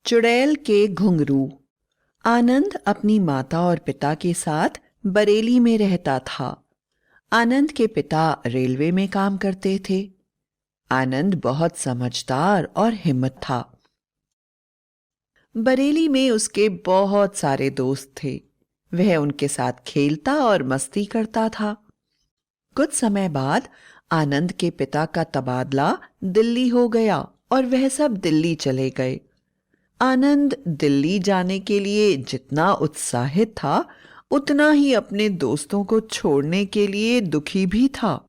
चुड़ैल के घुंघरू। आनंद अपनी माता और पिता के साथ बरेली में रहता था। आनंद के पिता रेलवे में काम करते थे। आनंद बहुत समझदार और हिम्मत था। बरेली में उसके बहुत सारे दोस्त थे। वह उनके साथ खेलता और मस्ती करता था। कुछ समय बाद आनंद के पिता का तबादला दिल्ली हो गया और वह सब दिल्ली चले गए। आनंद दिल्ली जाने के लिए जितना उत्साहित था, उतना ही अपने दोस्तों को छोड़ने के लिए दुखी भी था।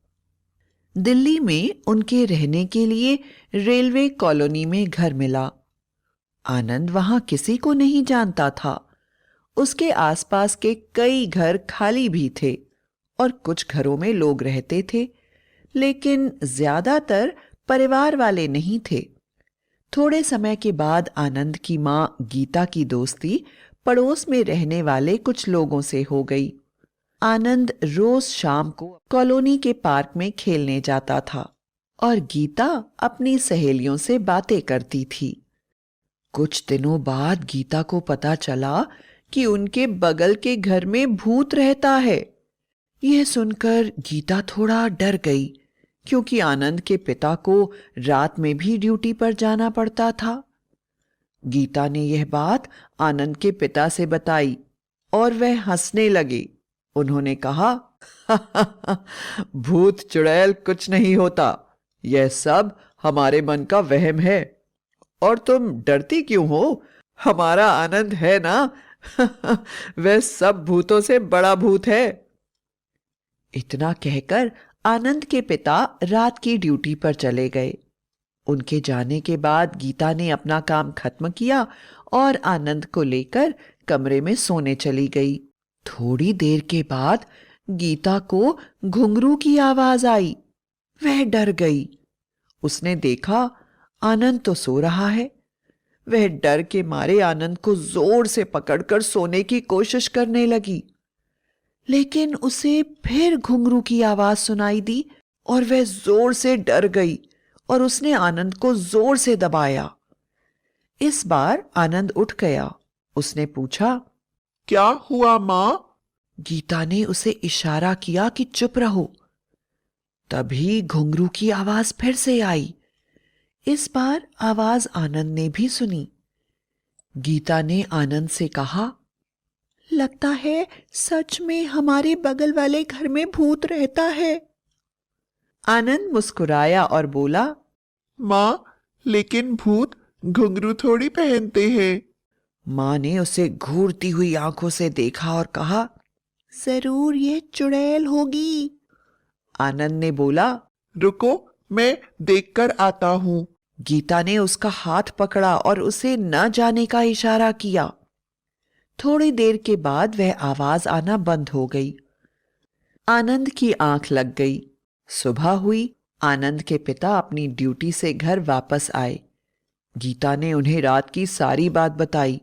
दिल्ली में उनके रहने के लिए रेलवे कॉलोनी में घर मिला। आनंद वहां किसी को नहीं जानता था। उसके आसपास के कई घर खाली भी थे और कुछ घरों में लोग रहते थे, लेकिन ज्यादातर परिवार वाले नहीं थे। थोड़े समय के बाद आनंद की मां गीता की दोस्ती पड़ोस में रहने वाले कुछ लोगों से हो गई। आनंद रोज शाम को कॉलोनी के पार्क में खेलने जाता था और गीता अपनी सहेलियों से बातें करती थी। कुछ दिनों बाद गीता को पता चला कि उनके बगल के घर में भूत रहता है। यह सुनकर गीता थोड़ा डर गई, क्योंकि आनंद के पिता को रात में भी ड्यूटी पर जाना पड़ता था। गीता ने यह बात आनंद के पिता से बताई और वह हंसने लगे। उन्होंने कहा, भूत चुड़ैल कुछ नहीं होता, यह सब हमारे मन का वहम है। और तुम डरती क्यों हो? हमारा आनंद है ना। वह सब भूतों से बड़ा भूत है। इतना कहकर आनंद के पिता रात की ड्यूटी पर चले गए। उनके जाने के बाद गीता ने अपना काम खत्म किया और आनंद को लेकर कमरे में सोने चली गई। थोड़ी देर के बाद गीता को घुंघरू की आवाज आई। वह डर गई। उसने देखा आनंद तो सो रहा है। वह डर के मारे आनंद को जोर से पकड़कर सोने की कोशिश करने लगी, लेकिन उसे फिर घुंघरू की आवाज सुनाई दी और वह जोर से डर गई और उसने आनंद को जोर से दबाया। इस बार आनंद उठ गया। उसने पूछा, क्या हुआ मां? गीता ने उसे इशारा किया कि चुप रहो। तभी घुंघरू की आवाज फिर से आई। इस बार आवाज आनंद ने भी सुनी। गीता ने आनंद से कहा, लगता है सच में हमारे बगल वाले घर में भूत रहता है। आनंद मुस्कुराया और बोला, मां, लेकिन भूत घुंघरू थोड़ी पहनते हैं। मां ने उसे घूरती हुई आंखों से देखा और कहा, जरूर ये चुड़ैल होगी। आनंद ने बोला, रुको, मैं देखकर आता हूं। गीता ने उसका हाथ पकड़ा और उसे न जाने का इशारा किया। थोड़ी देर के बाद वह आवाज आना बंद हो गई। आनंद की आंख लग गई। सुबह हुई। आनंद के पिता अपनी ड्यूटी से घर वापस आए। गीता ने उन्हें रात की सारी बात बताई।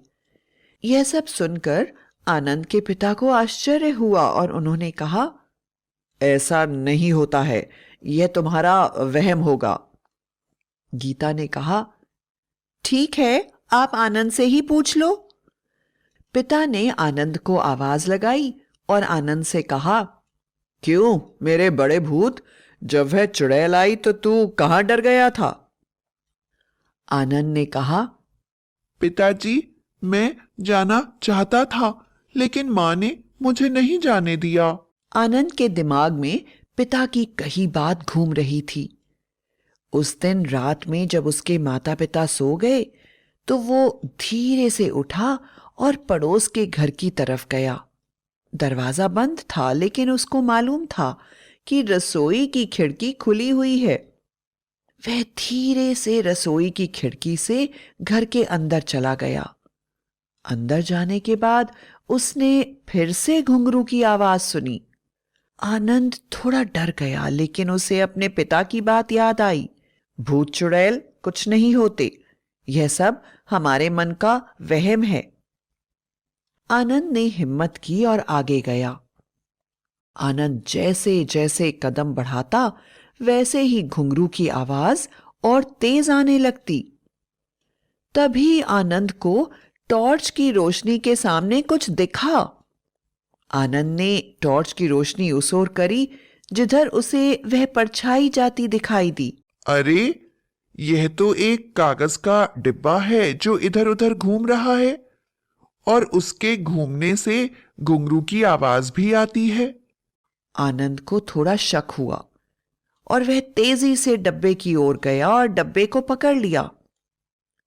यह सब सुनकर आनंद के पिता को आश्चर्य हुआ और उन्होंने कहा, ऐसा नहीं होता है, यह तुम्हारा वहम होगा। गीता ने कहा, ठीक है, आप आनंद से ही पूछ लो। पिता ने आनंद को आवाज लगाई और आनंद से कहा, क्यों मेरे बड़े भूत, जब वह चुड़ैल आई तो तू कहां डर गया था? आनंद ने कहा, पिताजी, मैं जाना चाहता था, लेकिन मां ने मुझे नहीं जाने दिया। आनंद के दिमाग में पिता की कही बात घूम रही थी। उस दिन रात में जब उसके माता पिता सो गए तो वो धीरे से उठा और पड़ोस के घर की तरफ गया। दरवाजा बंद था, लेकिन उसको मालूम था कि रसोई की खिड़की खुली हुई है। वह धीरे से रसोई की खिड़की से घर के अंदर चला गया। अंदर जाने के बाद उसने फिर से घुंघरू की आवाज सुनी। आनंद थोड़ा डर गया, लेकिन उसे अपने पिता की बात याद आई। भूत चुड़ैल कुछ नहीं होते, यह सब हमारे मन का वहम है। आनंद ने हिम्मत की और आगे गया। आनंद जैसे जैसे कदम बढ़ाता, वैसे ही घुंघरू की आवाज और तेज आने लगती। तभी आनंद को टॉर्च की रोशनी के सामने कुछ दिखा। आनंद ने टॉर्च की रोशनी उस ओर करी जिधर उसे वह परछाई जाती दिखाई दी। अरे, यह तो एक कागज का डिब्बा है जो इधर उधर घूम रहा है, और उसके घूमने से घुंघरू की आवाज भी आती है। आनंद को थोड़ा शक हुआ और वह तेजी से डब्बे की ओर गया और डब्बे को पकड़ लिया।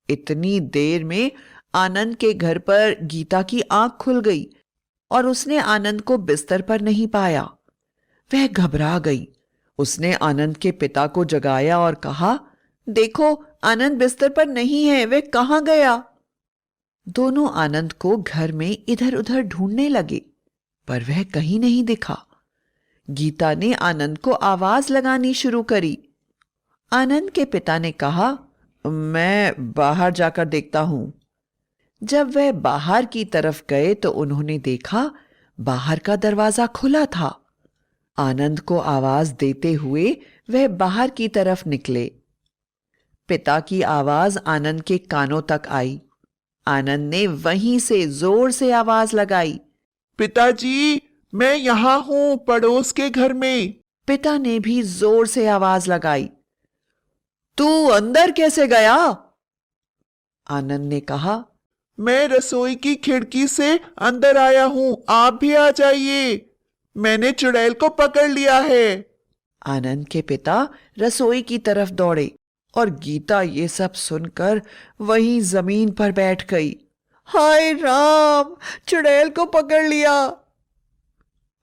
इतनी देर में आनंद के घर पर गीता की आंख खुल गई और उसने आनंद को बिस्तर पर नहीं पाया। वह घबरा गई। उसने आनंद के पिता को जगाया और कहा, देखो, आनंद बिस्तर पर नहीं है, वह कहां गया? दोनों आनंद को घर में इधर उधर ढूंढने लगे, पर वह कहीं नहीं दिखा। गीता ने आनंद को आवाज लगानी शुरू करी। आनंद के पिता ने कहा, मैं बाहर जाकर देखता हूं। जब वह बाहर की तरफ गए तो उन्होंने देखा बाहर का दरवाजा खुला था। आनंद को आवाज देते हुए वह बाहर की तरफ निकले। पिता की आवाज आनंद के कानों तक आई। आनंद ने वहीं से जोर से आवाज लगाई, पिताजी, मैं यहां हूं, पड़ोस के घर में। पिता ने भी जोर से आवाज लगाई, तू अंदर कैसे गया? आनंद ने कहा, मैं रसोई की खिड़की से अंदर आया हूं, आप भी आ जाइए, मैंने चुड़ैल को पकड़ लिया है। आनंद के पिता रसोई की तरफ दौड़े और गीता ये सब सुनकर वहीं जमीन पर बैठ गई। हाय राम, चुड़ैल को पकड़ लिया।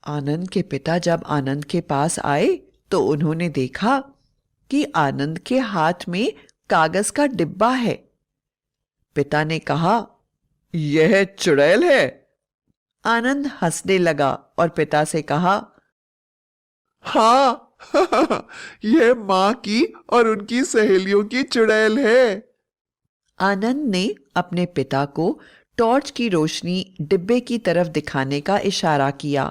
आनंद के पिता जब आनंद के पास आए तो उन्होंने देखा कि आनंद के हाथ में कागज का डिब्बा है। पिता ने कहा, यह चुड़ैल है? आनंद हंसने लगा और पिता से कहा, हाँ, यह मां की और उनकी सहेलियों की चुड़ैल है। आनंद ने अपने पिता को टॉर्च की रोशनी डिब्बे की तरफ दिखाने का इशारा किया।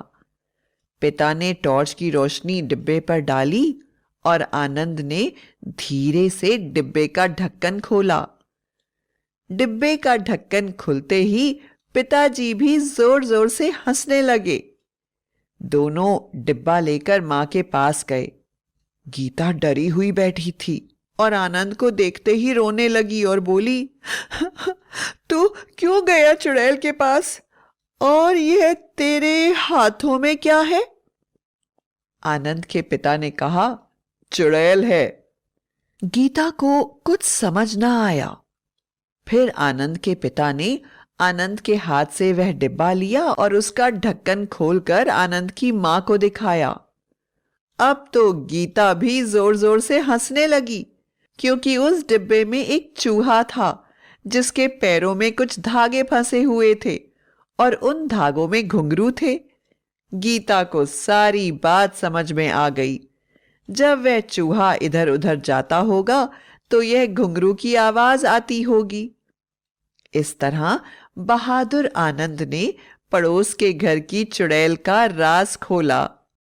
पिता ने टॉर्च की रोशनी डिब्बे पर डाली और आनंद ने धीरे से डिब्बे का ढक्कन खोला। डिब्बे का ढक्कन खुलते ही पिताजी भी जोर जोर से हंसने लगे। दोनों डिब्बा लेकर मां के पास गए। गीता डरी हुई बैठी थी और आनंद को देखते ही रोने लगी और बोली, तू क्यों गया चुड़ैल के पास? और यह तेरे हाथों में क्या है? आनंद के पिता ने कहा, चुड़ैल है। गीता को कुछ समझ ना आया। फिर आनंद के पिता ने आनंद के हाथ से वह डिब्बा लिया और उसका ढक्कन खोलकर आनंद की मां को दिखाया। अब तो गीता भी जोर जोर से हंसने लगी, क्योंकि उस डिब्बे में एक चूहा था जिसके पैरों में कुछ धागे फंसे हुए थे और उन धागों में घुंघरू थे। गीता को सारी बात समझ में आ गई। जब वह चूहा इधर उधर जाता होगा तो यह घुंघरू की आवाज आती होगी। इस तरह बहादुर आनंद ने पड़ोस के घर की चुड़ैल का राज खोला।